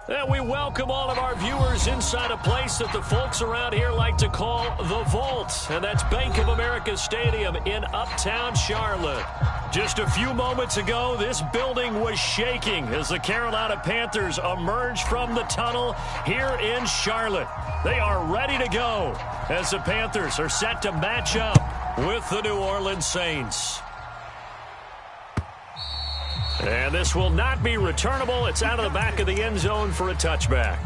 And we welcome all of our viewers inside a place that the folks around here like to call the Vault. And that's Bank of America Stadium in Uptown Charlotte. Just a few moments ago, this building was shaking as the Carolina Panthers emerged from the tunnel here in Charlotte. They are ready to go as the Panthers are set to match up with the New Orleans Saints. And this will not be returnable. It's out of the back of the end zone for a touchback.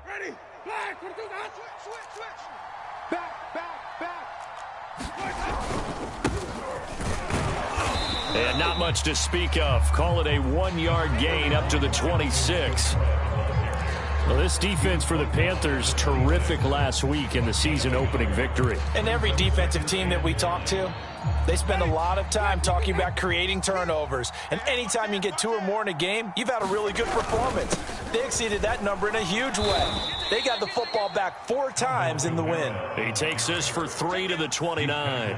Ready? Back. Switch. Back. And not much to speak of. Call it a 1-yard gain up to the 26. Well, this defense for the Panthers, terrific last week in the season-opening victory. And every defensive team that we talk to, they spend a lot of time talking about creating turnovers. And anytime you get 2 or more in a game, you've had a really good performance. They exceeded that number in a huge way. They got the football back 4 times in the win. He takes this for 3 to the 29.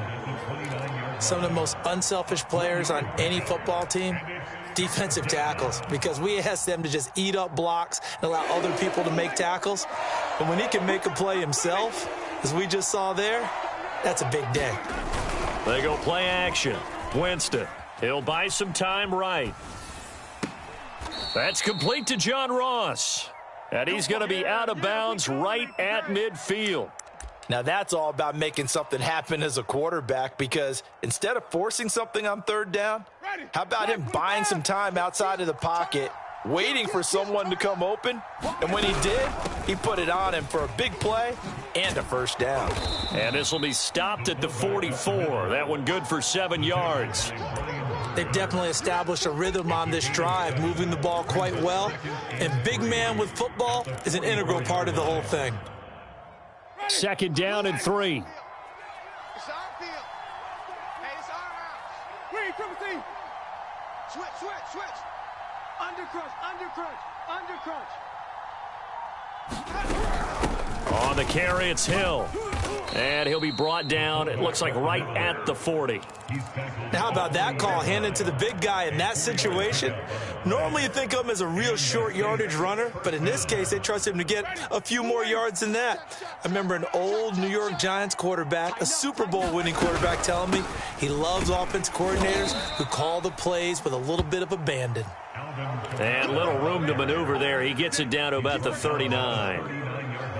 Some of the most unselfish players on any football team, defensive tackles, because we ask them to just eat up blocks and allow other people to make tackles. But when he can make a play himself, as we just saw there, that's a big day. They go play action. Winston. He'll buy some time right. That's complete to John Ross. And he's going to be out of bounds right at midfield. Now that's all about making something happen as a quarterback, because instead of forcing something on 3rd down, how about him buying some time outside of the pocket, waiting for someone to come open, and when he did, he put it on him for a big play and a 1st down. And this will be stopped at the 44. That one good for 7 yards. They've definitely established a rhythm on this drive, moving the ball quite well, and big man with football is an integral part of the whole thing. 2nd down and 3. It's our field. Hey, it's our house. Read, triple C. Switch. Undercrunch. On the carry, it's Hill. And he'll be brought down, it looks like right at the 40. Now, how about that call handed to the big guy in that situation? Normally you think of him as a real short yardage runner, but in this case they trust him to get a few more yards than that. I remember an old New York Giants quarterback, a Super Bowl winning quarterback, telling me he loves offense coordinators who call the plays with a little bit of abandon. And little room to maneuver there. He gets it down to about the 39.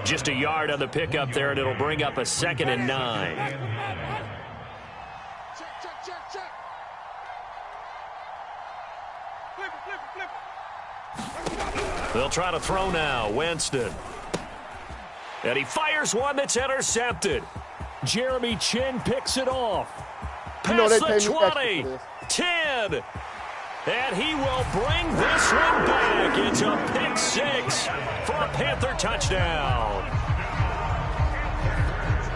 Just a yard on the pickup there, and it'll bring up a 2nd and 9. Check. Flip. They'll try to throw now. Winston. And he fires one that's intercepted. Jeremy Chin picks it off. Past the 20, 10. And he will bring this one back. It's a pick 6 for a Panther touchdown.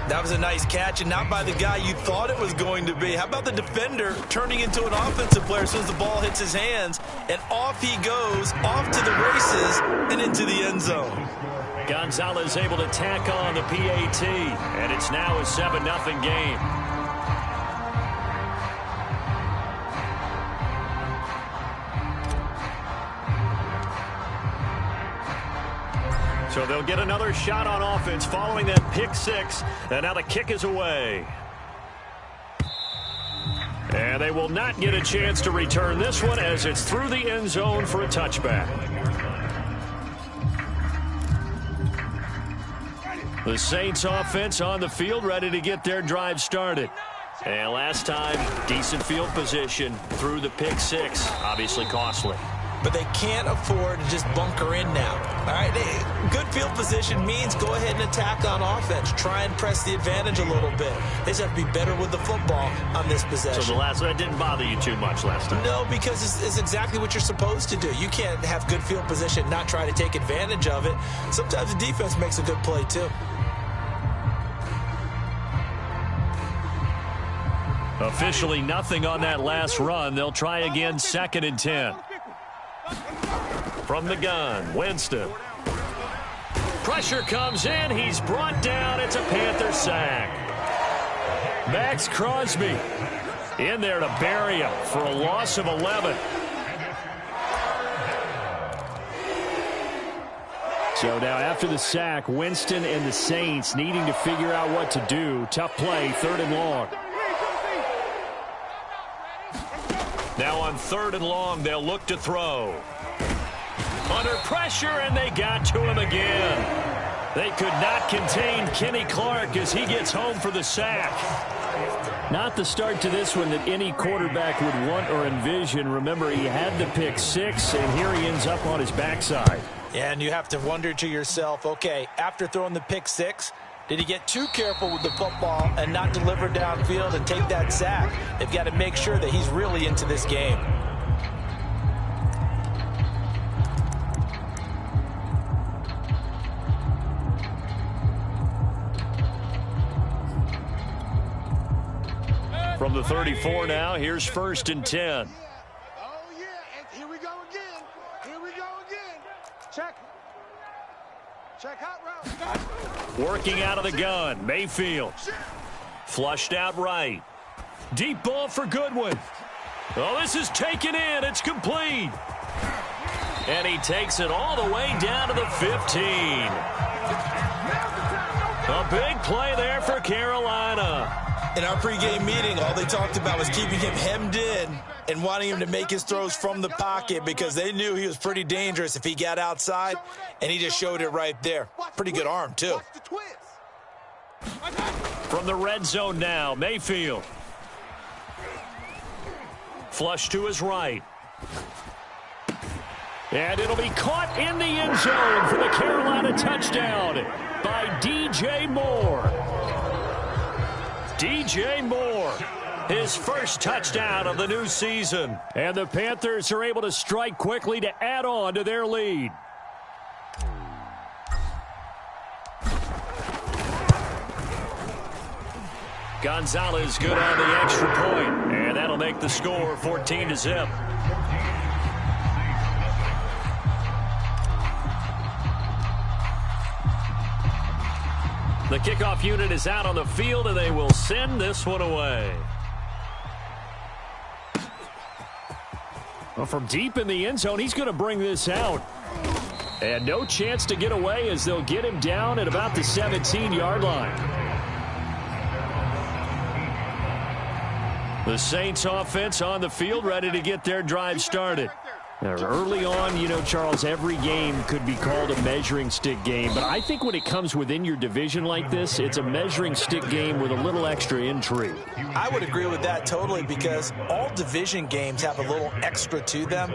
That was a nice catch, and not by the guy you thought it was going to be. How about the defender turning into an offensive player as soon as the ball hits his hands, and off he goes, off to the races, and into the end zone. Gonzalez able to tack on the PAT, and it's now a 7-0 game. So they'll get another shot on offense following that pick 6, and now the kick is away. And they will not get a chance to return this one as it's through the end zone for a touchback. The Saints offense on the field ready to get their drive started. And last time, decent field position through the pick 6, obviously costly. But they can't afford to just bunker in now. All right, good field position means go ahead and attack on offense. Try and press the advantage a little bit. They just have to be better with the football on this possession. So that didn't bother you too much last time? No, because it's exactly what you're supposed to do. You can't have good field position and not try to take advantage of it. Sometimes the defense makes a good play too. Officially nothing on that last run. They'll try again, 2nd and 10. From the gun, Winston. Pressure comes in. He's brought down. It's a Panther sack. Max Crosby in there to bury him for a loss of 11. So now after the sack, Winston and the Saints needing to figure out what to do. Tough play, 3rd and long. Now on 3rd and long, they'll look to throw. Under pressure, and they got to him again. They could not contain Kenny Clark as he gets home for the sack. Not the start to this one that any quarterback would want or envision. Remember, he had the pick 6, and here he ends up on his backside. Yeah, and you have to wonder to yourself, okay, after throwing the pick 6, did he get too careful with the football and not deliver downfield and take that sack? They've got to make sure that he's really into this game. From the 34 now, here's 1st and 10. Oh, yeah, and here we go again. Here we go again. Check. Check hot route. Working out of the gun, Mayfield. Flushed out right. Deep ball for Goodwin. Oh, this is taken in. It's complete. And he takes it all the way down to the 15. A big play there for Carolina. In our pregame meeting, all they talked about was keeping him hemmed in and wanting him to make his throws from the pocket because they knew he was pretty dangerous if he got outside, and he just showed it right there. Pretty good arm, too. From the red zone now, Mayfield. Flush to his right. And it'll be caught in the end zone for the Carolina touchdown by DJ Moore. DJ Moore, his first touchdown of the new season. And the Panthers are able to strike quickly to add on to their lead. Gonzalez good on the extra point, and that'll make the score 14-0. The kickoff unit is out on the field, and they will send this one away. Well, from deep in the end zone, he's going to bring this out. And no chance to get away as they'll get him down at about the 17-yard line. The Saints offense on the field, ready to get their drive started. Now, early on, you know, Charles, every game could be called a measuring stick game. But I think when it comes within your division like this, it's a measuring stick game with a little extra intrigue. I would agree with that totally because all division games have a little extra to them.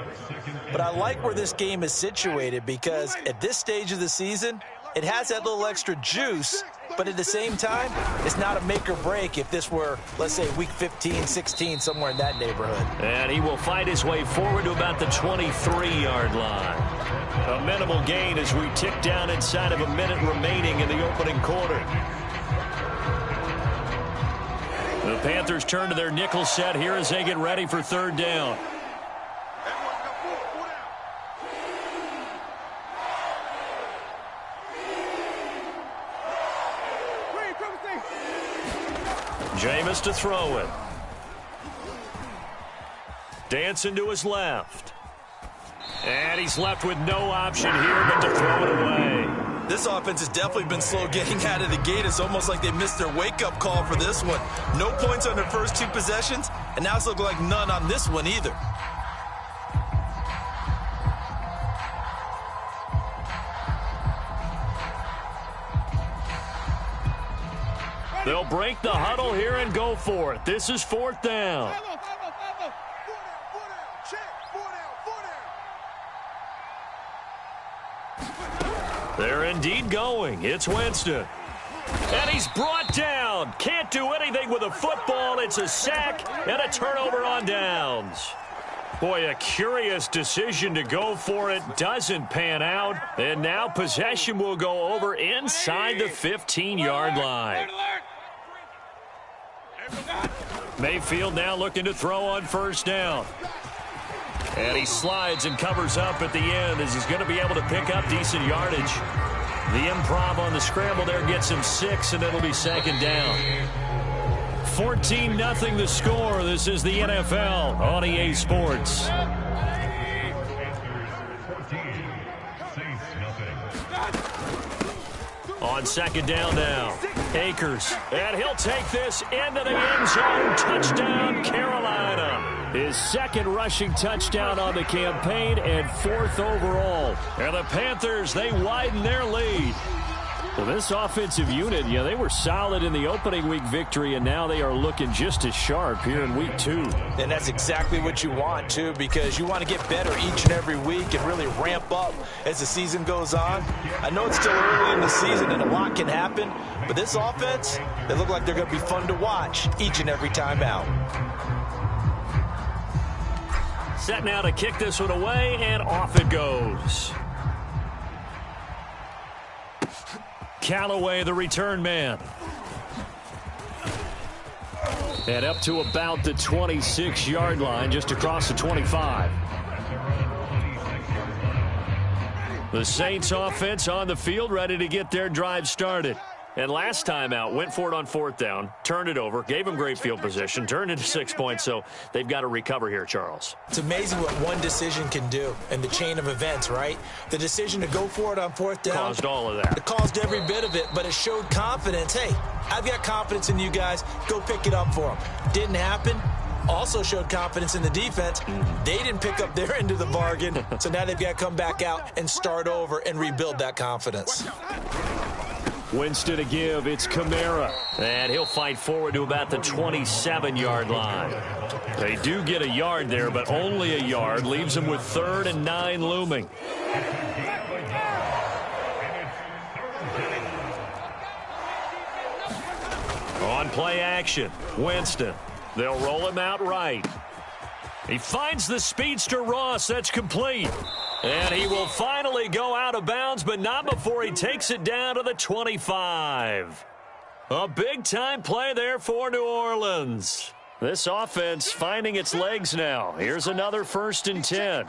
But I like where this game is situated because at this stage of the season, it has that little extra juice. But at the same time, it's not a make or break if this were, let's say, week 15, 16, somewhere in that neighborhood. And he will fight his way forward to about the 23-yard line. A minimal gain as we tick down inside of a minute remaining in the opening quarter. The Panthers turn to their nickel set here as they get ready for 3rd down. Jameis to throw it. Dancing to his left. And he's left with no option here but to throw it away. This offense has definitely been slow getting out of the gate. It's almost like they missed their wake-up call for this one. No points on their first 2 possessions, and now it's looking like none on this one either. They'll break the huddle here and go for it. This is 4th down. They're indeed going. It's Winston. And he's brought down. Can't do anything with a football. It's a sack and a turnover on downs. Boy, a curious decision to go for it. Doesn't pan out. And now possession will go over inside the 15-yard line. Mayfield now looking to throw on first down. And he slides and covers up at the end as he's going to be able to pick up decent yardage. The improv on the scramble there gets him 6, and it'll be second down. 14-0 the score. This is the NFL on EA Sports. On second down now, Akers. And he'll take this into the end zone. Touchdown, Carolina. His second rushing touchdown on the campaign and 4th overall. And the Panthers, they widen their lead. Well, this offensive unit, they were solid in the opening week victory, and now they are looking just as sharp here in week 2. And that's exactly what you want, too, because you want to get better each and every week and really ramp up as the season goes on. I know it's still early in the season and a lot can happen, but this offense, they look like they're going to be fun to watch each and every time out. Set now to kick this one away, and off it goes. Callaway, the return man. And up to about the 26-yard line, just across the 25. The Saints offense on the field, ready to get their drive started. And last time out, went for it on 4th down, turned it over, gave them great field position, turned into 6 points, so they've got to recover here, Charles. It's amazing what one decision can do in the chain of events, right? The decision to go for it on 4th down. Caused all of that. It caused every bit of it, but it showed confidence. Hey, I've got confidence in you guys. Go pick it up for them. Didn't happen. Also showed confidence in the defense. They didn't pick up their end of the bargain, so now they've got to come back out and start over and rebuild that confidence. Winston to give. It's Kamara. And he'll fight forward to about the 27-yard line. They do get a yard there, but only a yard. Leaves them with 3rd and 9 looming. On play action, Winston. They'll roll him out right. He finds the speedster Ross. That's complete. And he will finally go out of bounds, but not before he takes it down to the 25. A big-time play there for New Orleans. This offense finding its legs now. Here's another 1st and 10.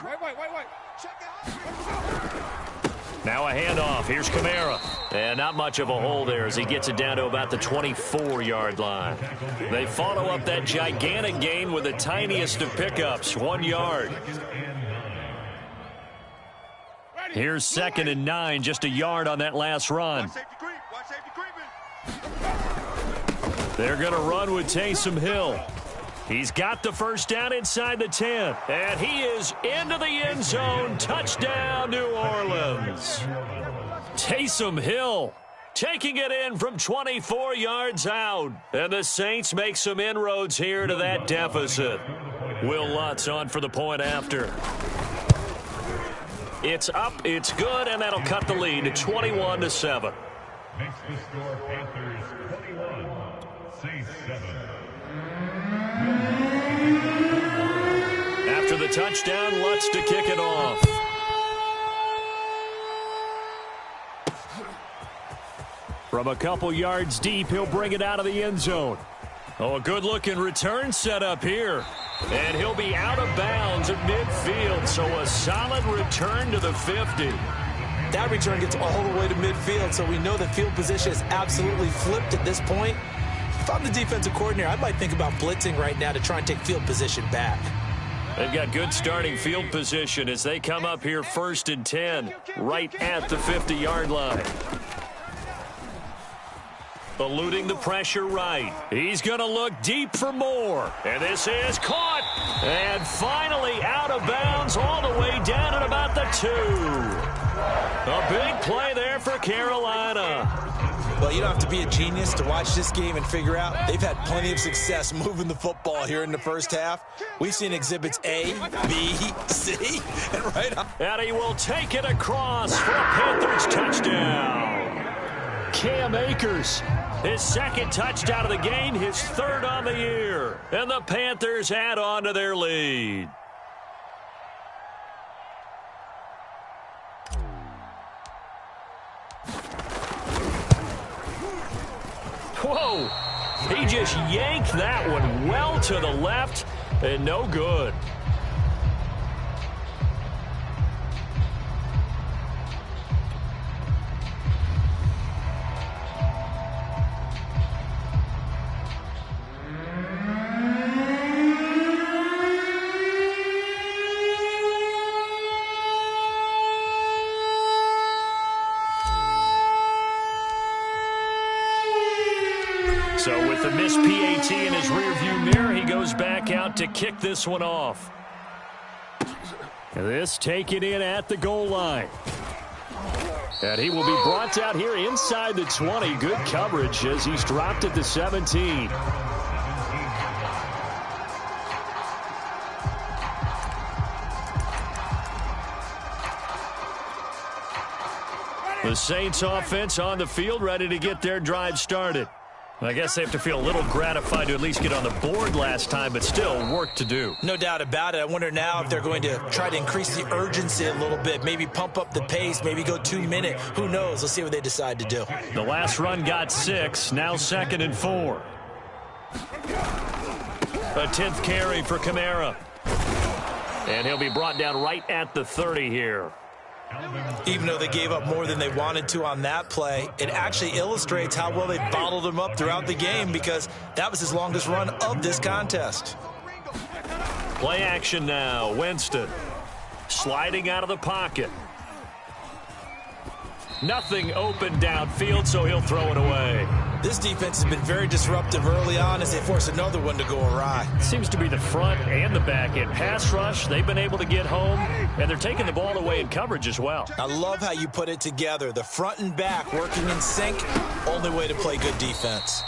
Now a handoff. Here's Kamara. And not much of a hole there as he gets it down to about the 24-yard line. They follow up that gigantic gain with the tiniest of pickups, 1 yard. Here's 2nd and 9, just a yard on that last run. They're going to run with Taysom Hill. He's got the first down inside the 10. And he is into the end zone. Touchdown, New Orleans. Taysom Hill taking it in from 24 yards out. And the Saints make some inroads here to that deficit. Will Lutz on for the point after. It's up, it's good, and that'll cut the lead to 21-7. Makes the score Panthers 21, Saints 7. After the touchdown, Lutz to kick it off. From a couple yards deep, he'll bring it out of the end zone. Oh, a good-looking return set up here. And he'll be out of bounds at midfield, so a solid return to the 50. That return gets all the way to midfield, so we know that field position is absolutely flipped at this point. If I'm the defensive coordinator, I might think about blitzing right now to try and take field position back. They've got good starting field position as they come up here 1st and 10, right at the 50-yard line. Eluding the pressure right. He's going to look deep for more. And this is caught. And finally out of bounds all the way down at about the 2. A big play there for Carolina. Well, you don't have to be a genius to watch this game and figure out they've had plenty of success moving the football here in the first half. We've seen exhibits A, B, C, and right on. And he will take it across for a Panthers touchdown. Cam Akers, his 2nd touchdown of the game, his 3rd on the year. And the Panthers add on to their lead. Whoa! He just yanked that one well to the left and no good. So with the missed PAT in his rearview mirror, he goes back out to kick this one off. This taken in at the goal line. And he will be brought out here inside the 20. Good coverage as he's dropped at the 17. The Saints offense on the field, ready to get their drive started. I guess they have to feel a little gratified to at least get on the board last time, but still work to do. No doubt about it. I wonder now if they're going to try to increase the urgency a little bit, maybe pump up the pace, maybe go 2 minute. Who knows? Let's see what they decide to do. The last run got 6, now 2nd and 4. A 10th carry for Kamara. And he'll be brought down right at the 30 here. Even though they gave up more than they wanted to on that play, it actually illustrates how well they bottled him up throughout the game because that was his longest run of this contest. Play action now. Winston sliding out of the pocket. Nothing open downfield, so he'll throw it away. This defense has been very disruptive early on as they force another one to go awry. Seems to be the front and the back end. Pass rush, they've been able to get home, and they're taking the ball away in coverage as well. I love how you put it together. The front and back working in sync, only way to play good defense.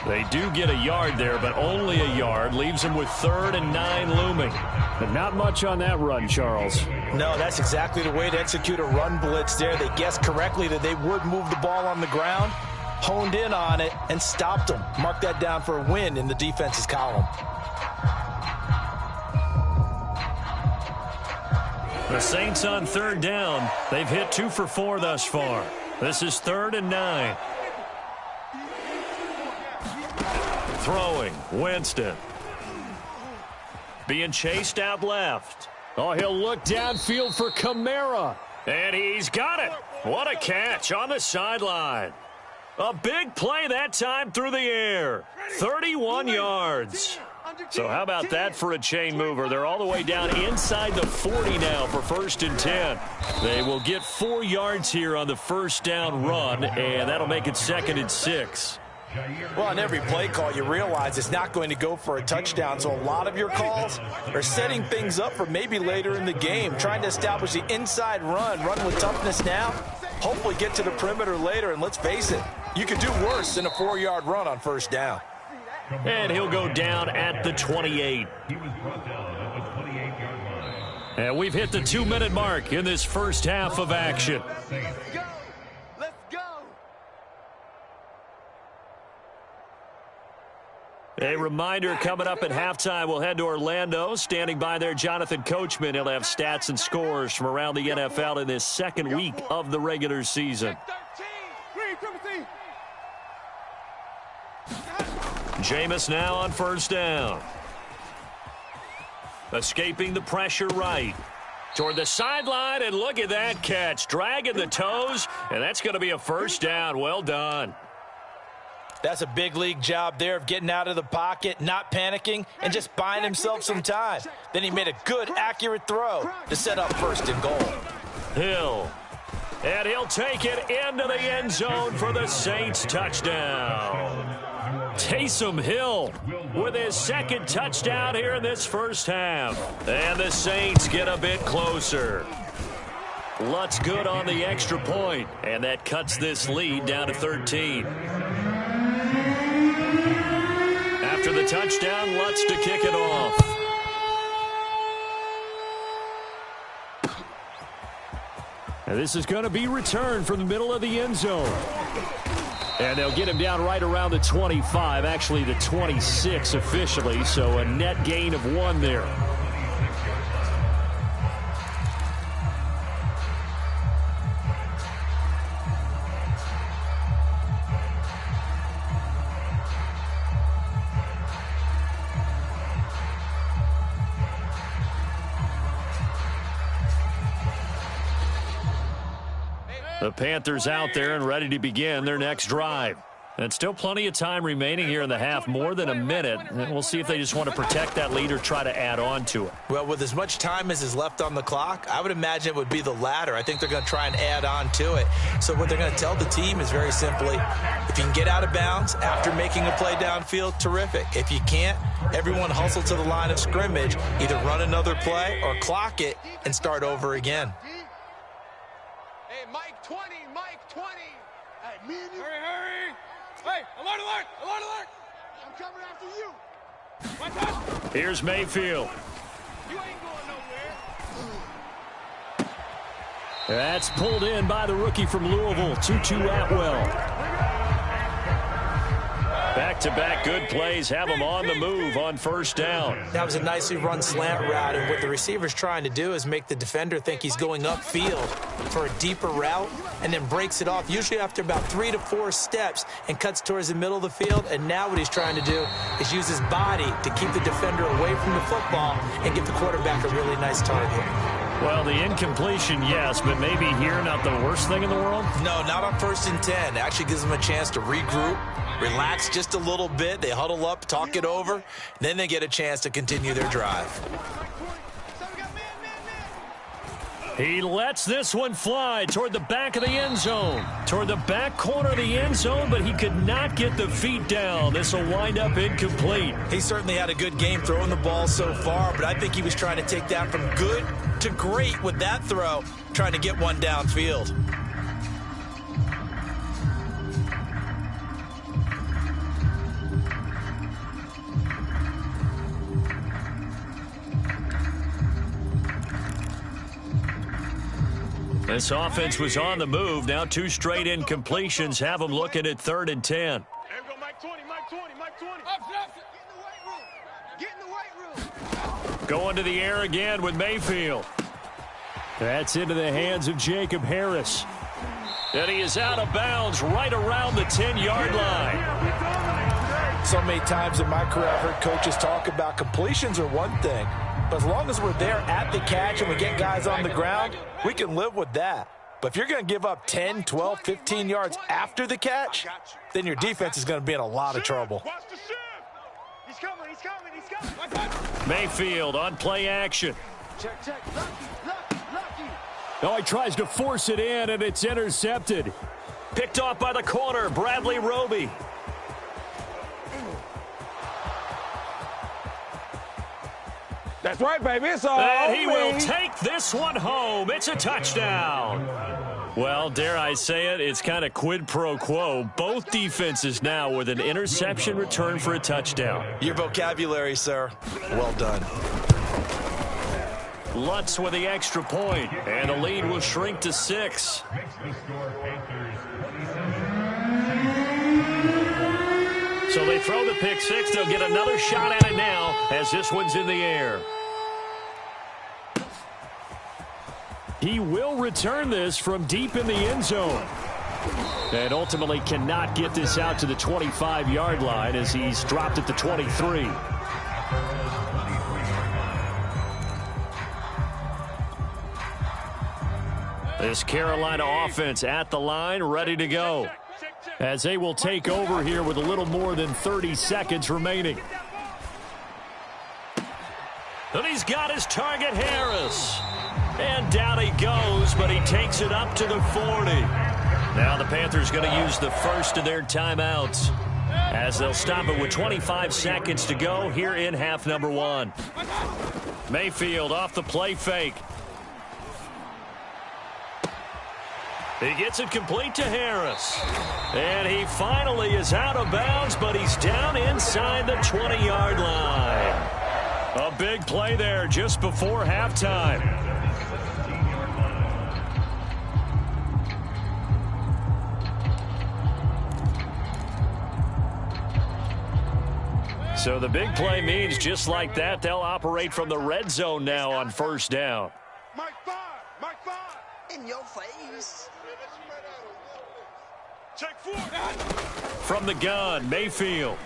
They do get a yard there, but only a yard. Leaves them with 3rd and 9 looming. But not much on that run, Charles. No, that's exactly the way to execute a run blitz there. They guessed correctly that they would move the ball on the ground, honed in on it, and stopped them. Mark that down for a win in the defense's column. The Saints on 3rd down. They've hit 2 for 4 thus far. This is 3rd and 9. Throwing, Winston. Being chased out left. Oh, he'll look downfield for Kamara. And he's got it. What a catch on the sideline. A big play that time through the air. 31 yards. So how about that for a chain mover? They're all the way down inside the 40 now for 1st and 10. They will get 4 yards here on the first down run, and that'll make it 2nd and 6. Well, on every play call, you realize it's not going to go for a touchdown, so a lot of your calls are setting things up for maybe later in the game, trying to establish the inside run with toughness now, hopefully get to the perimeter later, and let's face it, you could do worse than a 4-yard run on 1st down. And he'll go down at the 28. He was brought down at the 28-yard line. And we've hit the 2-minute mark in this first half of action. Let's go. A reminder, coming up at halftime, we'll head to Orlando. Standing by there, Jonathan Coachman. He'll have stats and scores from around the NFL in this 2nd week of the regular season. Jameis now on 1st down. Escaping the pressure right. Toward the sideline, and look at that catch. Dragging the toes, and that's going to be a 1st down. Well done. That's a big league job there of getting out of the pocket, not panicking, and just buying himself some time. Then he made a good, accurate throw to set up 1st and goal. Hill. And he'll take it into the end zone for the Saints touchdown. Taysom Hill with his 2nd touchdown here in this first half. And the Saints get a bit closer. Lutz good on the extra point, and that cuts this lead down to 13. After the touchdown, Lutz to kick it off. And this is going to be returned from the middle of the end zone. And they'll get him down right around the 25, actually the 26 officially, so a net gain of 1 there. The Panthers out there and ready to begin their next drive. And still plenty of time remaining here in the half, more than a minute. And we'll see if they just want to protect that lead or try to add on to it. Well, with as much time as is left on the clock, I would imagine it would be the latter. I think they're going to try and add on to it. So what they're going to tell the team is very simply, if you can get out of bounds after making a play downfield, terrific. If you can't, everyone hustle to the line of scrimmage, either run another play or clock it and start over again. Hey, Mike 20, Mike 20. Hey, me and you. Hurry. Hey, alert, alert, alert, alert. I'm coming after you. Here's Mayfield. You ain't going nowhere. That's pulled in by the rookie from Louisville, Tutu Atwell. Back-to-back good plays have them on the move on first down. That was a nicely run slant route, and what the receiver's trying to do is make the defender think he's going upfield for a deeper route and then breaks it off, usually after about 3 to 4 steps, and cuts towards the middle of the field. And now what he's trying to do is use his body to keep the defender away from the football and give the quarterback a really nice target. Well, the incompletion, yes, but maybe here not the worst thing in the world? No, not on 1st and 10. It actually gives them a chance to regroup, relax just a little bit. They huddle up, talk it over. Then they get a chance to continue their drive. He lets this one fly toward the back of the end zone. Toward the back corner of the end zone, but he could not get the feet down. This will wind up incomplete. He certainly had a good game throwing the ball so far, but I think he was trying to take that from good to great with that throw, trying to get one downfield. This offense was on the move. Now 2 straight incompletions have them looking at 3rd and 10. There we go, Mike 20, Mike 20, Mike 20. Get in the weight room. Going to the air again with Mayfield. That's into the hands of Jacob Harris. And he is out of bounds right around the 10-yard line. So many times in my career I've heard coaches talk about completions are one thing, but as long as we're there at the catch and we get guys on the ground, we can live with that. But if you're going to give up 10, 12, 15 yards after the catch, then your defense is going to be in a lot of trouble. Watch the shift. He's coming, he's coming, he's coming. Mayfield on play action. Check. Lucky. Oh, he tries to force it in, and it's intercepted. Picked off by the corner, Bradley Roby. That's right, baby. It's all And he will take this one home. It's a touchdown. Well, dare I say it, it's kind of quid pro quo. Both defenses now with an interception return for a touchdown. Your vocabulary, sir. Well done. Lutz with the extra point, and the lead will shrink to 6. Makes the score Panthers 27. So they throw the pick 6. They'll get another shot at it now as this one's in the air. He will return this from deep in the end zone. And ultimately cannot get this out to the 25-yard line as he's dropped at the 23. This Carolina offense at the line, ready to go. As they will take over here with a little more than 30 seconds remaining. And he's got his target, Harris. And down he goes, but he takes it up to the 40. Now the Panthers going to use the first of their timeouts as they'll stop it with 25 seconds to go here in half number 1. Mayfield off the play fake. He gets it complete to Harris. And he finally is out of bounds, but he's down inside the 20-yard line. A big play there just before halftime. So the big play means just like that, they'll operate from the red zone now on first down. Mike 5. In your face. Check 4. From the gun, Mayfield.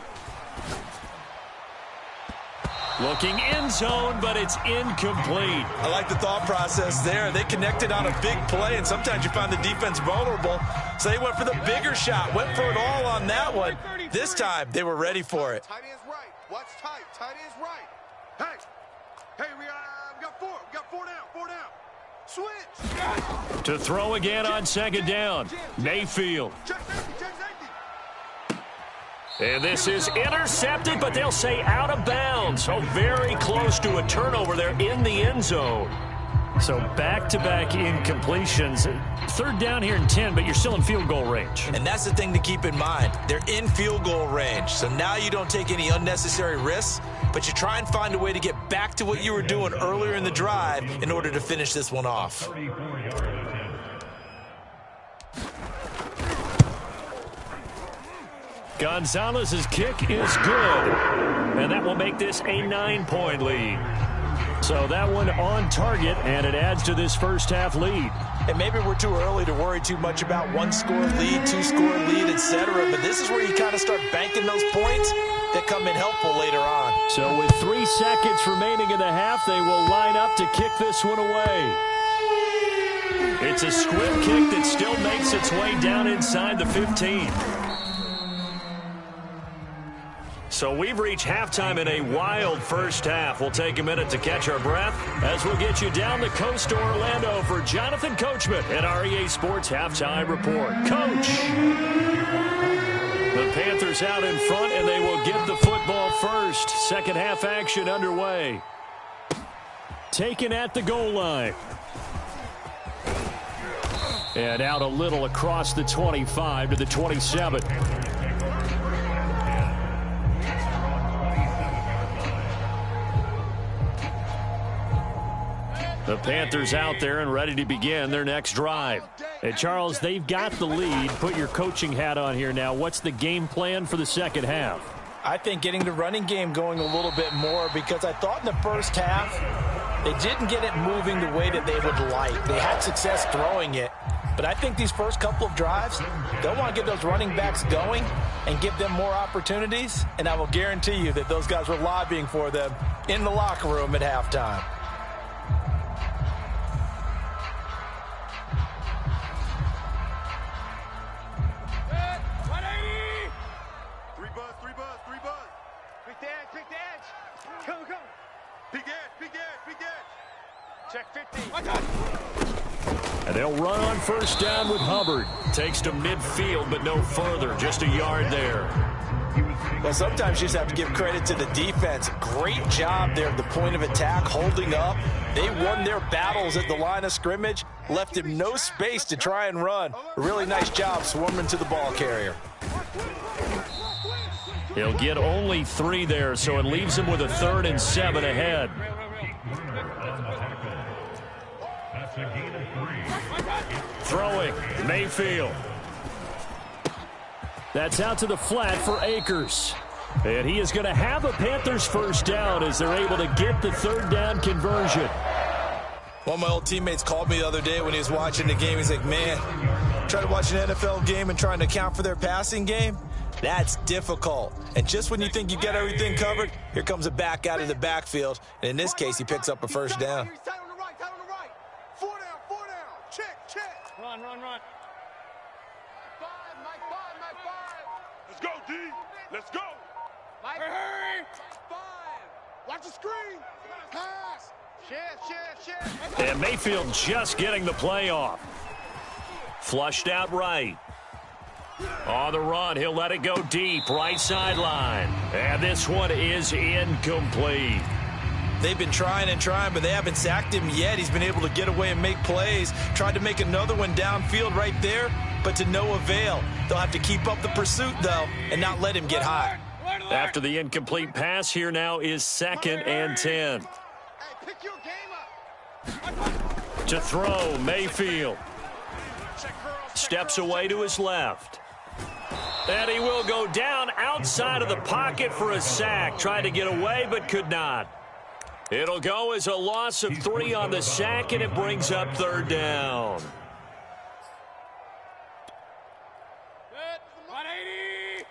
Looking end zone, but it's incomplete. I like the thought process there. They connected on a big play, and sometimes you find the defense vulnerable. So they went for the bigger shot, went for it all on that one. This time, they were ready for it. Tight end's right. Watch tight. Tight end's right. Hey, we got four. We got four down. Switch. To throw again on second down. Mayfield. Check safety. And this is intercepted, but they'll say out of bounds. So very close to a turnover there in the end zone. So back-to-back incompletions. Third down here and 10, but you're still in field goal range. And that's the thing to keep in mind. They're in field goal range. So now you don't take any unnecessary risks, but you try and find a way to get back to what you were doing earlier in the drive in order to finish this one off. Gonzalez's kick is good, and that will make this a 9-point lead. So that one on target, and it adds to this first half lead. And maybe we're too early to worry too much about one-score lead, two-score lead, etc. But this is where you kind of start banking those points that come in helpful later on. So with 3 seconds remaining in the half, they will line up to kick this one away. It's a squib kick that still makes its way down inside the 15. So we've reached halftime in a wild first half. We'll take a minute to catch our breath as we'll get you down the coast to Orlando for Jonathan Coachman at our EA Sports Halftime Report. Coach! The Panthers out in front, and they will get the football first. Second half action underway. Taken at the goal line. And out a little across the 25 to the 27. The Panthers out there and ready to begin their next drive. And Charles, they've got the lead. Put your coaching hat on here now. What's the game plan for the second half? I think getting the running game going a little bit more, because I thought in the first half they didn't get it moving the way that they would like. They had success throwing it. But I think these first couple of drives, they'll want to get those running backs going and give them more opportunities. And I will guarantee you that those guys were lobbying for them in the locker room at halftime. Pick the edge. Come. Big edge. Check 50. And they'll run on first down with Hubbard. Takes to midfield, but no further. Just a yard there. Well, sometimes you just have to give credit to the defense. Great job there at the point of attack, holding up. They won their battles at the line of scrimmage, left him no space to try and run. A really nice job swarming to the ball carrier. He'll get only 3 there, so it leaves him with a 3rd and 7 ahead. Throwing, Mayfield. That's out to the flat for Akers. And he is going to have a Panthers first down as they're able to get the 3rd down conversion. One of my old teammates called me the other day when he was watching the game. He's like, man, trying to watch an NFL game and trying to account for their passing game? That's difficult. And just when you think you get everything covered, here comes a back out of the backfield. And in this case, he picks up a first down. Tight on the right. 4 down. Check. Run. Mike 5. Let's go, D. Let's go. Mike, Hurry. 5. Watch the screen. Pass. Shift. And Mayfield just getting the play off. Flushed out right. On the run, he'll let it go deep, right sideline. And this one is incomplete. They've been trying, but they haven't sacked him yet. He's been able to get away and make plays. Tried to make another one downfield right there, but to no avail. They'll have to keep up the pursuit, though, and not let him get hot. After the incomplete pass, here now is 2nd and 10. Hey, pick your game up. To throw, Mayfield. Steps away to his left. And he will go down outside of the pocket for a sack. Tried to get away, but could not. It'll go as a loss of 3 on the sack, and it brings up 3rd down. Good. 180.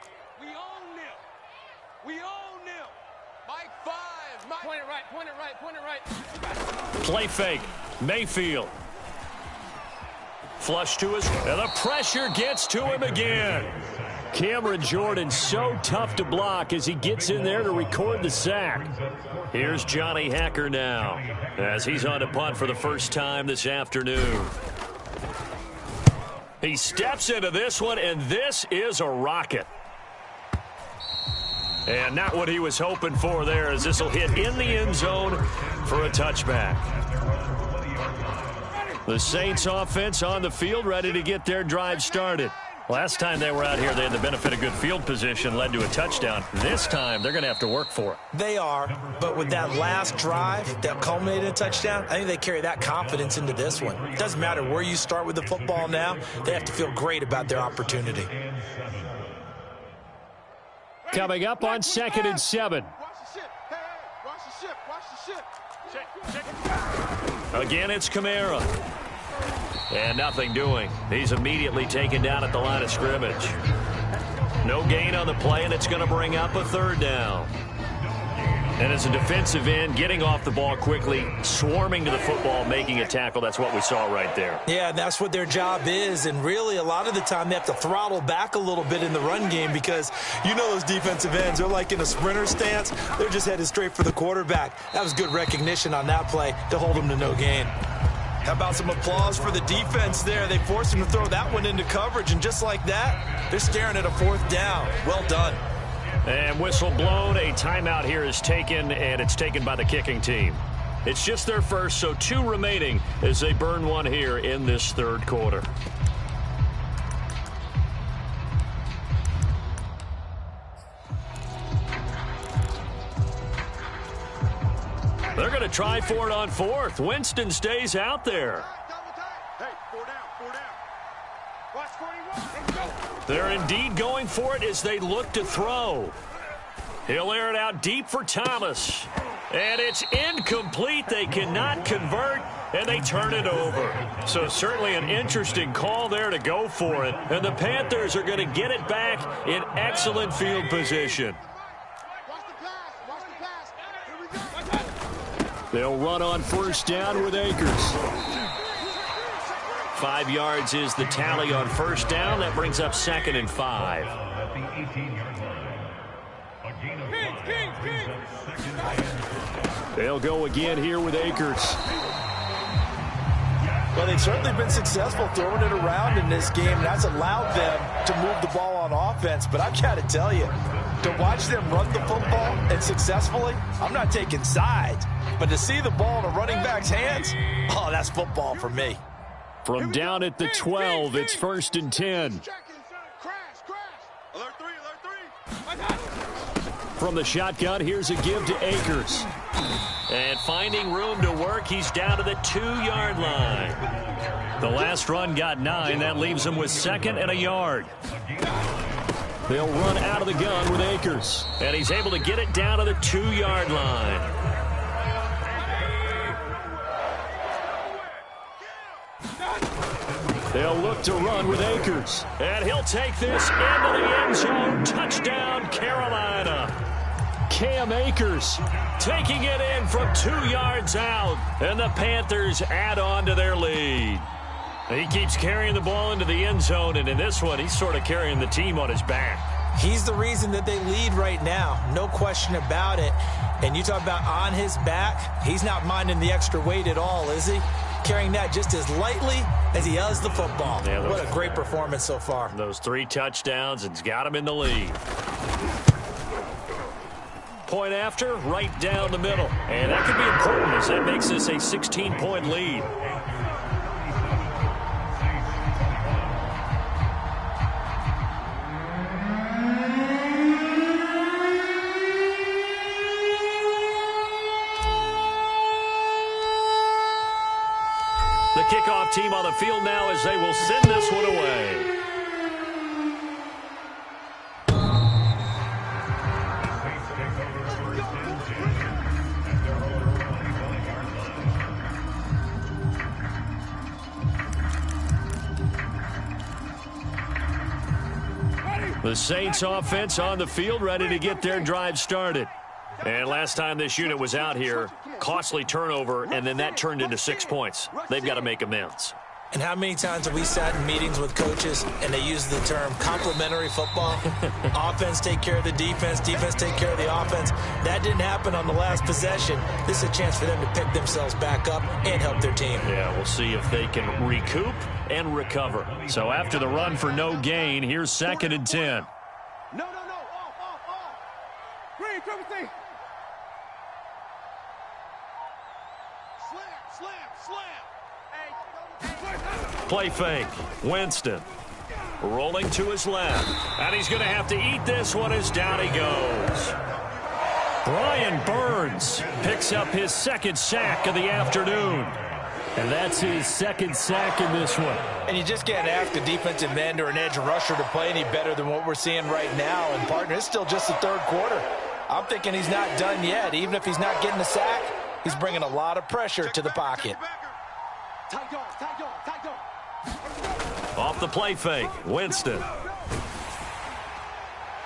We own them. Mike 5. Play fake. Mayfield. Flush to his, and the pressure gets to him again. Cameron Jordan so tough to block as he gets in there to record the sack. Here's Johnny Hacker now as he's on to punt for the first time this afternoon. He steps into this one, and this is a rocket. And not what he was hoping for there, as this will hit in the end zone for a touchback. The Saints offense on the field, ready to get their drive started. Last time they were out here, they had the benefit of good field position, led to a touchdown. This time, they're going to have to work for it. They are, but with that last drive that culminated in a touchdown, I think they carry that confidence into this one. It doesn't matter where you start with the football now. They have to feel great about their opportunity. Coming up on 2nd and 7. Again, it's Kamara. And nothing doing. He's immediately taken down at the line of scrimmage. No gain on the play, and it's going to bring up a third down. And as a defensive end, getting off the ball quickly, swarming to the football, making a tackle, that's what we saw right there. Yeah, that's what their job is, and really a lot of the time they have to throttle back a little bit in the run game because you know those defensive ends, they're like in a sprinter stance. They're just headed straight for the quarterback. That was good recognition on that play to hold them to no gain. How about some applause for the defense there? They forced him to throw that one into coverage, and just like that, they're staring at a fourth down. Well done. And whistle blown. A timeout here is taken, and it's taken by the kicking team. It's just their first, so 2 remaining as they burn one here in this third quarter. They're going to try for it on 4th. Winston stays out there. Hey, 4 down, 4 down. Watch 41. They're indeed going for it as they look to throw. He'll air it out deep for Thomas. And it's incomplete. They cannot convert, and they turn it over. So certainly an interesting call there to go for it. And the Panthers are going to get it back in excellent field position. They'll run on first down with Akers. 5 yards is the tally on first down. That brings up 2nd and 5. They'll go again here with Akers. Well, they've certainly been successful throwing it around in this game. That's allowed them to move the ball on offense. But I've got to tell you, to watch them run the football and successfully, I'm not taking sides. But to see the ball in a running back's hands, oh, that's football for me. From down at the 12, it's 1st and 10. Alert 3, alert 3. From the shotgun, here's a give to Akers. And finding room to work, he's down to the 2-yard line. The last run got 9. That leaves him with 2nd and a yard. They'll run out of the gun with Akers. And he's able to get it down to the 2-yard line. They'll look to run with Akers. And he'll take this into the end zone. Touchdown, Carolina. Cam Akers taking it in from 2 yards out. And the Panthers add on to their lead. He keeps carrying the ball into the end zone. And in this one, he's sort of carrying the team on his back. He's the reason that they lead right now. No question about it. And you talk about on his back, he's not minding the extra weight at all, is he? Carrying that just as lightly as he does the football. Yeah, what a great performance so far. Those 3 touchdowns, and it's got him in the lead. Point after, right down the middle. And that could be important as that makes this a 16-point lead. The kickoff team on the field now as they will send this one away. The Saints offense on the field ready to get their drive started. And last time this unit was out here, costly turnover, and then that turned into 6 points. They've got to make amends. And how many times have we sat in meetings with coaches and they use the term complementary football? Offense take care of the defense, defense take care of the offense. That didn't happen on the last possession. This is a chance for them to pick themselves back up and help their team. Yeah, we'll see if they can recoup and recover. So after the run for no gain, here's 2nd and 10. No. Off. Green, Timothy. Slam. Play fake. Winston rolling to his left. And he's going to have to eat this one as down he goes. Brian Burns picks up his 2nd sack of the afternoon. And that's his 2nd sack in this one. And you just can't ask a defensive end or an edge rusher to play any better than what we're seeing right now. And, partner, it's still just the 3rd quarter. I'm thinking he's not done yet. Even if he's not getting the sack, he's bringing a lot of pressure to the pocket. Tight guard. Off the play fake, Winston.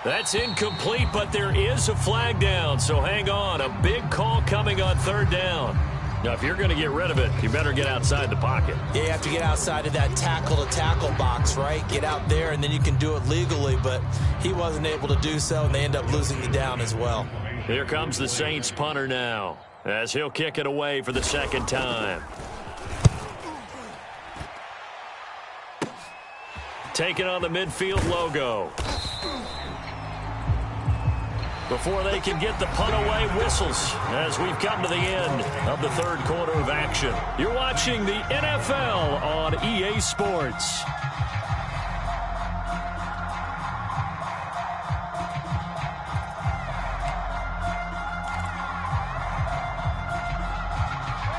That's incomplete, but there is a flag down, so hang on. A big call coming on 3rd down. Now, if you're going to get rid of it, you better get outside the pocket. Yeah, you have to get outside of that tackle-to-tackle box, right? Get out there, and then you can do it legally, but he wasn't able to do so, and they end up losing the down as well. Here comes the Saints punter now, as he'll kick it away for the 2nd time. Taking on the midfield logo. Before they can get the punt away, whistles as we've come to the end of the 3rd quarter of action. You're watching the NFL on EA Sports.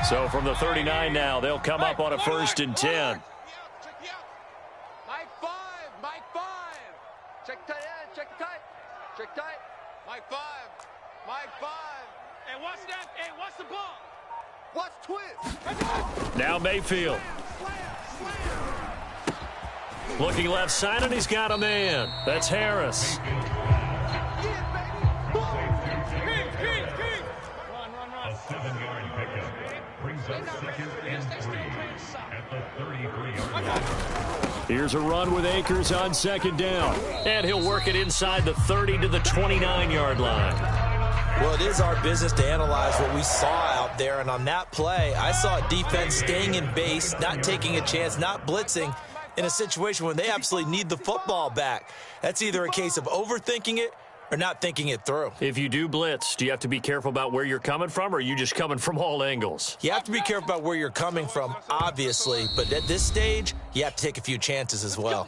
So from the 39 now, they'll come up on a 1st and 10. Check tight. Mike 5. Hey, watch that. Hey, watch the ball. Watch twist. Now Mayfield. Looking left side, and he's got a man. That's Harris. A 7-yard pickup brings up 2nd and 3 at the 33-yard line. Here's a run with Akers on 2nd down. And he'll work it inside the 30 to the 29-yard line. Well, it is our business to analyze what we saw out there. And on that play, I saw a defense staying in base, not taking a chance, not blitzing in a situation when they absolutely need the football back. That's either a case of overthinking it or not thinking it through. If you do blitz, do you have to be careful about where you're coming from, or are you just coming from all angles? You have to be careful about where you're coming from, obviously. But at this stage, you have to take a few chances as well.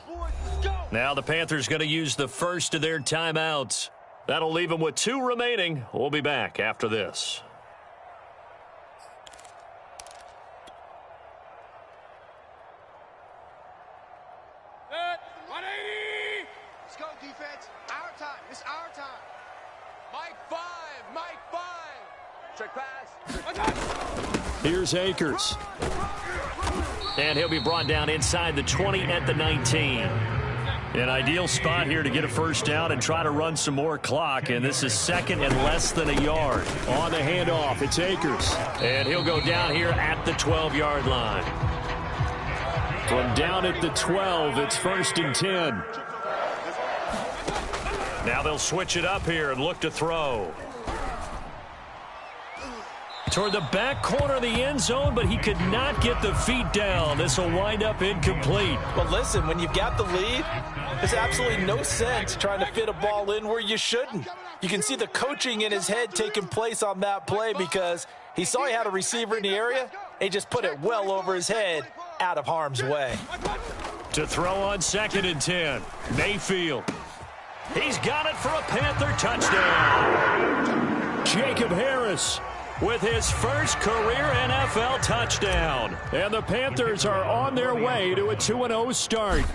Now the Panthers going to use the first of their timeouts. That'll leave them with 2 remaining. We'll be back after this. Let's go, defense. Our time. It's our time. Mike 5. Check pass. Here's Akers. And he'll be brought down inside the 20 at the 19. An ideal spot here to get a 1st down and try to run some more clock. And this is 2nd and less than a yard. On the handoff, it's Akers. And he'll go down here at the 12-yard line. From down at the 12, it's 1st and 10. Now they'll switch it up here and look to throw. Toward the back corner of the end zone, but he could not get the feet down. This will wind up incomplete. Well, listen, when you've got the lead, there's absolutely no sense trying to fit a ball in where you shouldn't. You can see the coaching in his head taking place on that play because he saw he had a receiver in the area, and he just put it well over his head out of harm's way. To throw on 2nd and 10, Mayfield. He's got it for a Panther touchdown. Jacob Harris with his first career NFL touchdown. And the Panthers are on their way to a 2-0 start.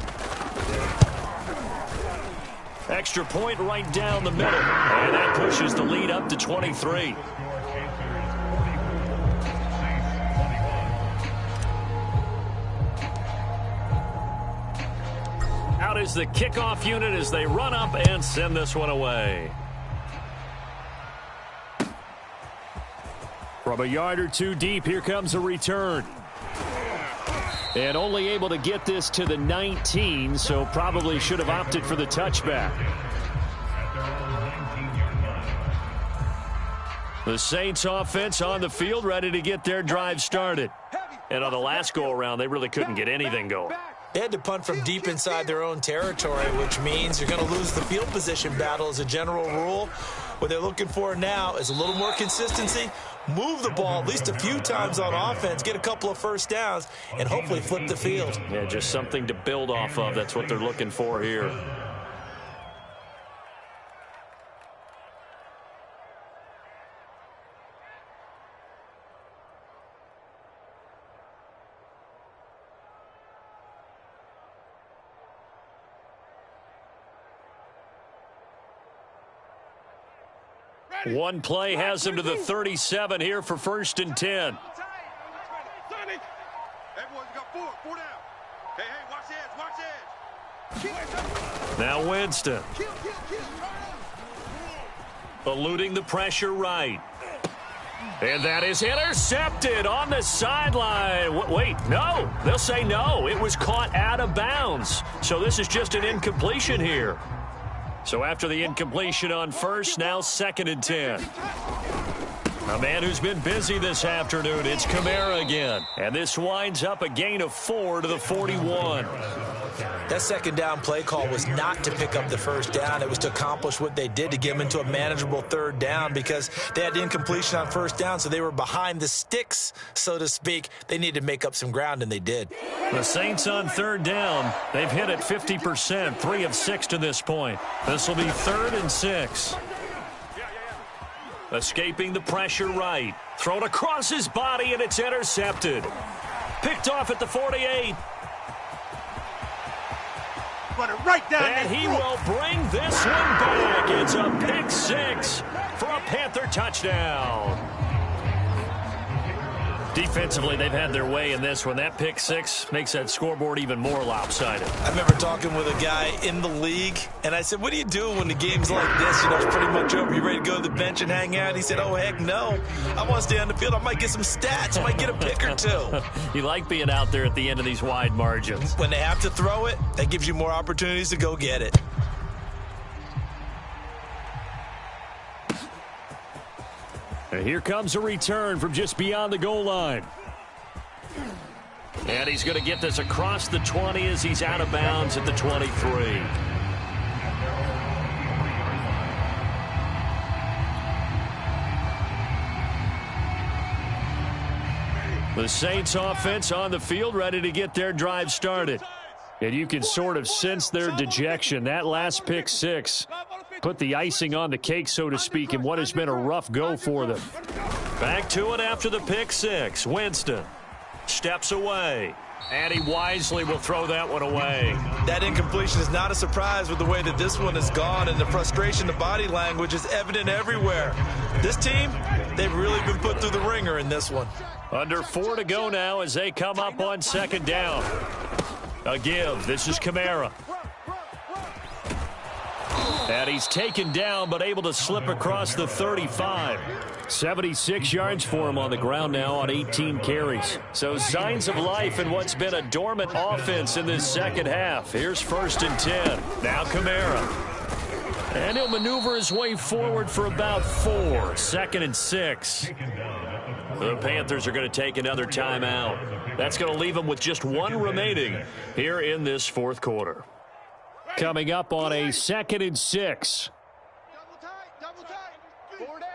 Extra point right down the middle. And that pushes the lead up to 23. Out is the kickoff unit as they run up and send this one away. From a yard or two deep, here comes a return. And only able to get this to the 19, so probably should have opted for the touchback. The Saints offense on the field, ready to get their drive started. And on the last go-around, they really couldn't get anything going. They had to punt from deep inside their own territory, which means you're going to lose the field position battle as a general rule. What they're looking for now is a little more consistency, move the ball at least a few times on offense, get a couple of first downs, and hopefully flip the field. Yeah, just something to build off of. That's what they're looking for here. One play has him to the 37 here for 1st and 10. Hey, boys, you got four down. Hey, watch edge. Now Winston. Eluding the pressure right. And that is intercepted on the sideline. Wait, no. They'll say no. It was caught out of bounds. So this is just an incompletion here. So after the incompletion on first, now 2nd and 10. A man who's been busy this afternoon, it's Kamara again. And this winds up a gain of 4 to the 41. That second down play call was not to pick up the first down. It was to accomplish what they did, to get them into a manageable 3rd down, because they had incompletion on first down, so they were behind the sticks, so to speak. They needed to make up some ground, and they did. The Saints on 3rd down. They've hit it 50%, 3 of 6 to this point. This will be 3rd and 6. Escaping the pressure right. Thrown across his body, and it's intercepted. Picked off at the 48. Right down and he will bring this one back. It's a pick 6 for a Panther touchdown. Defensively, they've had their way in this one. That pick 6 makes that scoreboard even more lopsided. I remember talking with a guy in the league, and I said, what do you do when the game's like this? You know, it's pretty much over. You ready to go to the bench and hang out? He said, oh, heck no. I want to stay on the field. I might get some stats. I might get a pick or two. You like being out there at the end of these wide margins. When they have to throw it, that gives you more opportunities to go get it. And here comes a return from just beyond the goal line. And he's going to get this across the 20 as he's out of bounds at the 23. The Saints offense on the field, ready to get their drive started. And you can sort of sense their dejection. That last pick 6 put the icing on the cake, so to speak, in what has been a rough go for them. Back to it after the pick 6. Winston steps away, and he wisely will throw that one away. That incompletion is not a surprise with the way that this one has gone, and the frustration, the body language is evident everywhere. This team, they've really been put through the ringer in this one. Under 4 to go now as they come up on 2nd down. A give. This is Kamara. And he's taken down, but able to slip across the 35. 76 yards for him on the ground now on 18 carries. So signs of life in what's been a dormant offense in this second half. Here's 1st and 10. Now Kamara. And he'll maneuver his way forward for about 4. 2nd and 6. The Panthers are going to take another timeout. That's going to leave them with just 1 remaining here in this 4th quarter. Coming up on a 2nd and 6. Double tight. 4 down.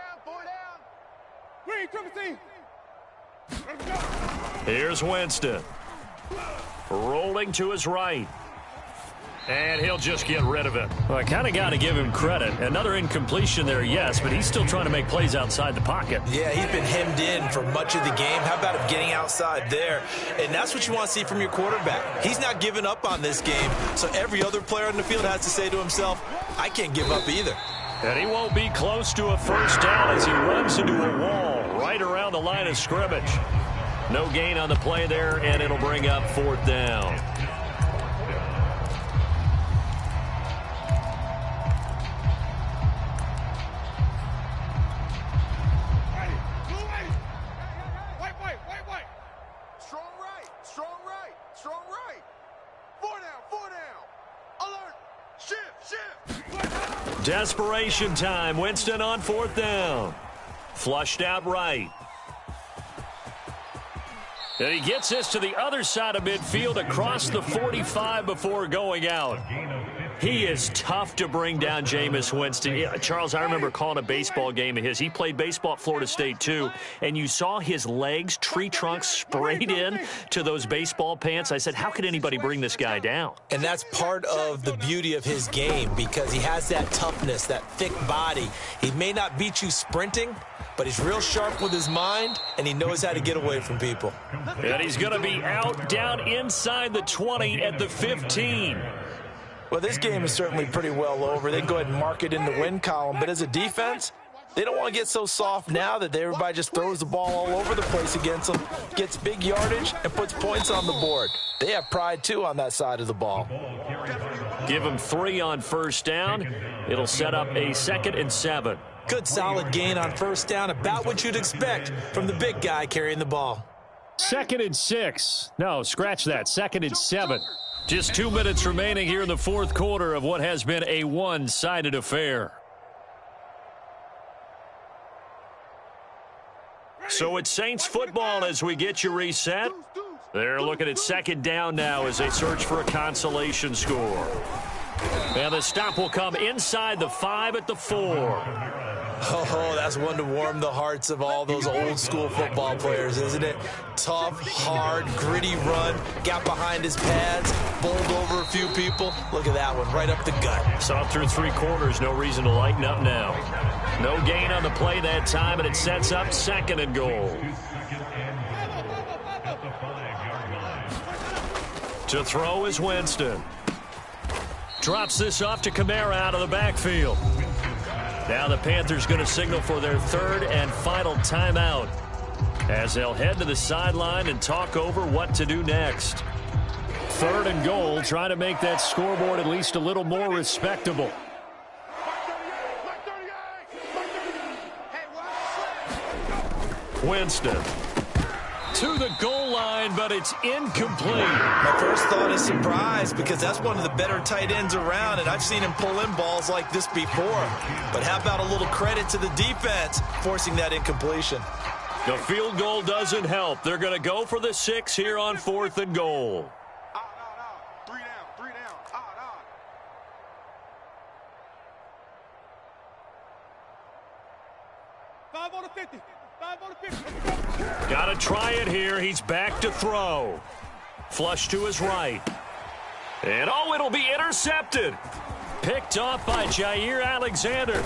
Green, triple team. Here's Winston. Rolling to his right. And he'll just get rid of it. Well, I kind of got to give him credit. Another incompletion there, yes, but he's still trying to make plays outside the pocket. Yeah, he's been hemmed in for much of the game. How about him getting outside there? And that's what you want to see from your quarterback. He's not giving up on this game, so every other player on the field has to say to himself, I can't give up either. And he won't be close to a first down as he runs into a wall right around the line of scrimmage. No gain on the play there, and it'll bring up 4th down. Desperation time. Winston on 4th down. Flushed out right. And he gets this to the other side of midfield across the 45 before going out. He is tough to bring down, Jameis Winston. Yeah, Charles, I remember calling a baseball game of his. He played baseball at Florida State, too, and you saw his legs, tree trunks sprayed in to those baseball pants. I said, how could anybody bring this guy down? And that's part of the beauty of his game because he has that toughness, that thick body. He may not beat you sprinting, but he's real sharp with his mind, and he knows how to get away from people. And he's going to be out down inside the 20 at the 15. Well, this game is certainly pretty well over. They can go ahead and mark it in the win column. But as a defense, they don't want to get so soft now that everybody just throws the ball all over the place against them, gets big yardage, and puts points on the board. They have pride, too, on that side of the ball. Give them 3 on 1st down. It'll set up a 2nd and 7. Good solid gain on 1st down, about what you'd expect from the big guy carrying the ball. 2nd and 6. No, scratch that. 2nd and 7. Just 2 minutes remaining here in the 4th quarter of what has been a one-sided affair. So it's Saints football as we get you reset. They're looking at 2nd down now as they search for a consolation score. And the stop will come inside the 5 at the 4. Oh, that's one to warm the hearts of all those old-school football players, isn't it? Tough, hard, gritty run, got behind his pads, bowled over a few people. Look at that one, right up the gut. Saw through 3 quarters, no reason to lighten up now. No gain on the play that time, and it sets up 2nd and goal. To throw is Winston. Drops this off to Kamara out of the backfield. Now the Panthers going to signal for their 3rd and final timeout as they'll head to the sideline and talk over what to do next. 3rd and goal, trying to make that scoreboard at least a little more respectable. Winston to the goal line, but it's incomplete. My first thought is surprise because that's one of the better tight ends around, and I've seen him pull in balls like this before. But how about a little credit to the defense forcing that incompletion? The field goal doesn't help. They're going to go for the 6 here on 4th and goal. 3 down. 5 on the 50. 5 on the 50. Got to try it here. He's back to throw. Flush to his right. And, it'll be intercepted. Picked off by Jair Alexander.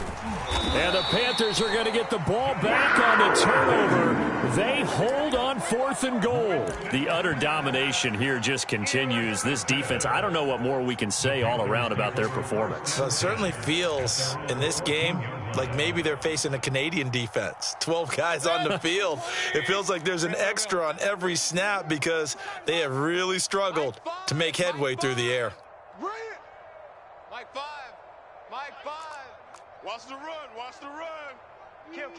And the Panthers are going to get the ball back on the turnover. They hold on 4th and goal. The utter domination here just continues. This defense, I don't know what more we can say all around about their performance. Well, it certainly feels in this game like maybe they're facing a Canadian defense. 12 guys on the field. It feels like there's an extra on every snap because they have really struggled to make headway through the air. Mike 5. Mike 5. Watch the run. Kill.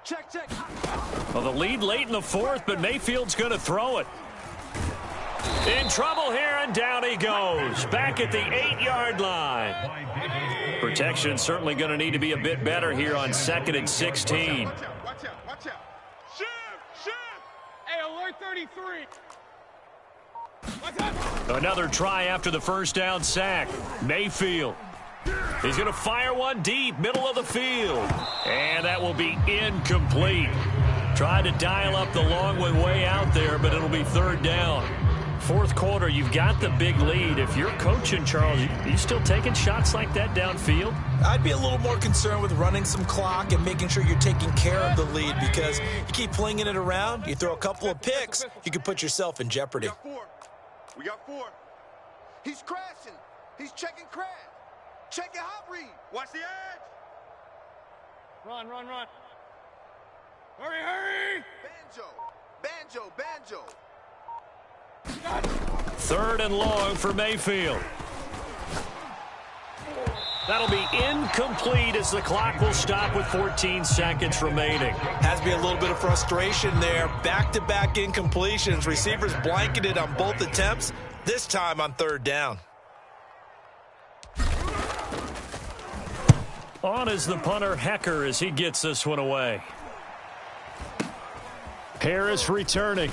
Check. Well, the lead late in the 4th, but Mayfield's going to throw it. In trouble here, and down he goes. Back at the 8-yard line. Protection certainly going to need to be a bit better here on 2nd and 16. Watch out. Shift. Hey, alert 33. Another try after the 1st down sack. Mayfield. He's going to fire one deep, middle of the field. And that will be incomplete. Tried to dial up the long one way out there, but it'll be 3rd down. 4th quarter, you've got the big lead. If you're coaching, Charles, you still taking shots like that downfield? I'd be a little more concerned with running some clock and making sure you're taking care of the lead because you keep flinging it around, you throw a couple of picks, you can put yourself in jeopardy. We got 4. He's crashing. He's checking crash. Checking hot read. Watch the edge. Run. Hurry. Banjo. 3rd and long for Mayfield. That'll be incomplete as the clock will stop with 14 seconds remaining. Has to be a little bit of frustration there. Back-to-back incompletions. Receivers blanketed on both attempts, this time on 3rd down. On is the punter, Hecker, as he gets this one away. Harris returning.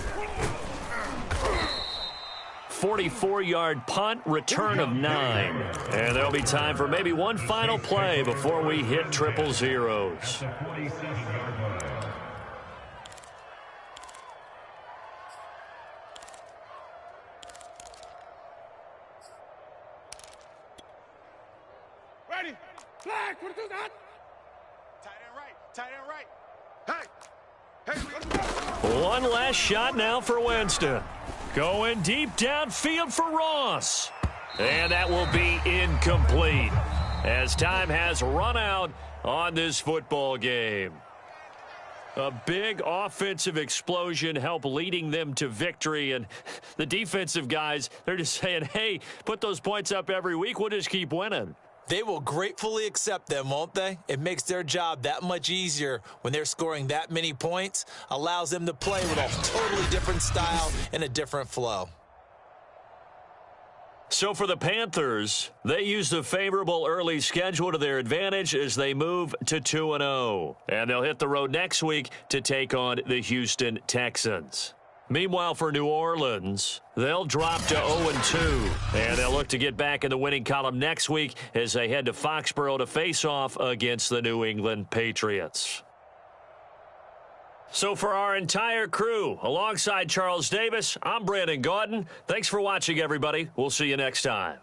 44-yard punt, return of 9. And there'll be time for maybe one final play before we hit triple zeros. Ready. Flag. What is that? Tight end right. Tight end right. Hey. One last shot now for Winston. Going deep downfield for Ross. And that will be incomplete as time has run out on this football game. A big offensive explosion helped leading them to victory. And the defensive guys, they're just saying, hey, put those points up every week. We'll just keep winning. They will gratefully accept them, won't they? It makes their job that much easier when they're scoring that many points, allows them to play with a totally different style and a different flow. So for the Panthers, they use the favorable early schedule to their advantage as they move to 2-0. And they'll hit the road next week to take on the Houston Texans. Meanwhile, for New Orleans, they'll drop to 0-2, and they'll look to get back in the winning column next week as they head to Foxborough to face off against the New England Patriots. So for our entire crew, alongside Charles Davis, I'm Brandon Gaudin. Thanks for watching, everybody. We'll see you next time.